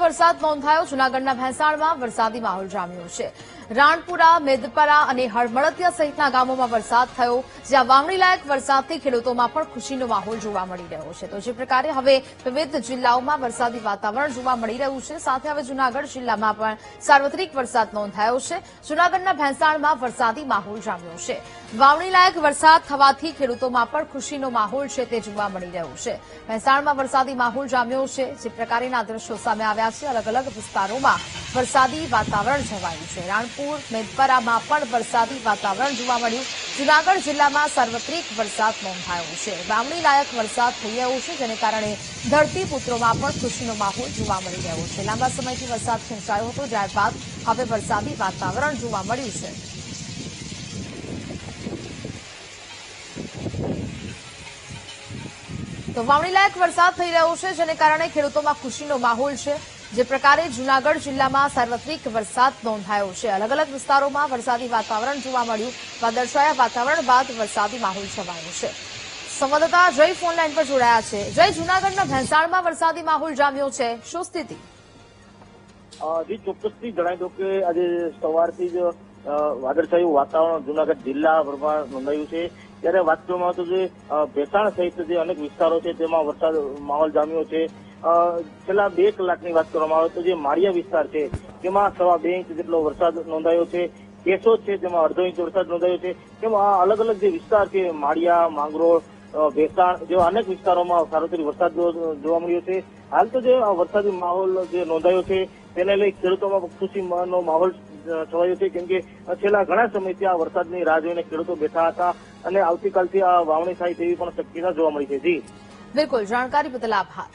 વરસાદ નોંધાયો। જૂનાગઢના ભેંસાણમાં વરસાદી માહોલ જામ્યો છે। રાણપુરા, મેદપરા અને હળમળતિયા સહિતના ગામોમાં વરસાદ થયો, જ્યાં વાવણીલાયક વરસાદથી ખેડૂતોમાં પણ ખુશીનો માહોલ જોવા મળી રહ્યો છે। તો જે પ્રકારે હવે વિવિધ જિલ્લાઓમાં વરસાદી વાતાવરણ જોવા મળી રહ્યું છે, સાથે હવે જૂનાગઢ જિલ્લામાં પણ સાર્વત્રિક વરસાદ નોંધાયો છે। જૂનાગઢના ભેંસાણમાં વરસાદી માહોલ જામ્યો છે। વાવણીલાયક વરસાદ થવાથી ખેડૂતોમાં પણ ખુશીનો માહોલ છે તે જોવા મળી રહ્યો છે। ભેંસાણમાં વરસાદી માહોલ જામ્યો છે। જે પ્રકારના દ્રશ્યો સામે આવ્યા છે, અલગ અલગ વિસ્તારોમાં વરસાદી વાતાવરણ છવાયું છે। રાણપુર, મેદપરામાં પણ વરસાદી વાતાવરણ જોવા મળ્યું। જૂનાગઢ જિલ્લામાં સાર્વત્રિક વરસાદ નોંધાયો છે। વાવણી લાયક વરસાદ થઈ રહ્યો છે, જેને કારણે ધરતીપુત્રોમાં પણ ખુશીનો માહોલ જોવા મળી રહ્યો છે। લાંબા સમયથી વરસાદ ખેંચાયો હતો, ત્યારબાદ હવે વરસાદી વાતાવરણ જોવા મળ્યું છે। તો વાવણી લાયક વરસાદ થઈ રહ્યો છે, જેને કારણે ખેડૂતોમાં ખુશીનો માહોલ છે। જે પ્રકારે જૂનાગઢ જિલ્લામાં સાર્વત્રિક વરસાદ નોંધાયો છે। અલગ અલગ વિસ્તારોમાં વરસાદી વાતાવરણ જોવા મળ્યું। વાદળછાયા વાતાવરણ બાદ વરસાદી માહોલ છવાયો છે। સંવાદદાતા જય ફોન લાઈન પર જોડાયા છે। જય, જૂનાગઢના ભેંસાણમાં વરસાદી માહોલ જામ્યો છે, શું સ્થિતિ? જી, ચોક્કસથી જણાવી દઉં કે આજે સવારથી જ વાદળછાયું વાતાવરણ જૂનાગઢ જિલ્લાભરમાં નોંધાયું છે। ત્યારે વાત કરવામાં આવે તો જે ભેંસાણ સહિત જે અનેક વિસ્તારો છે તેમાં વરસાદ માહોલ જામ્યો છે। છેલ્લા 2 કલાકની વાત કરવામાં આવે તો જે માળિયા વિસ્તાર છે તેમાં 2.5 ઇંચ જેટલો વરસાદ નોંધાયો છે। કેશોદ છે તેમાં 1/2 ઇંચ વરસાદ નોંધાયો છે। તેમાં અલગ અલગ જે વિસ્તાર છે માળિયા, માંગરોળ, ભેંસાણ જેવા અનેક વિસ્તારોમાં સાર્વત્રિક વરસાદ જોવા મળ્યો છે। હાલ તો જે વરસાદી માહોલ જે નોંધાયો છે તેને લઈ ખેડૂતોમાં ખુશીનો માહોલ છવાયો છે, કેમ કે છેલ્લા ઘણા સમયથી આ વરસાદની રાહ જોઈને ખેડૂતો બેઠા હતા અને આવતીકાલથી આ વાવણી થાય તેવી પણ શક્યતા જોવા મળી છે। જી બિલકુલ, જાણકારી બદલ આભાર।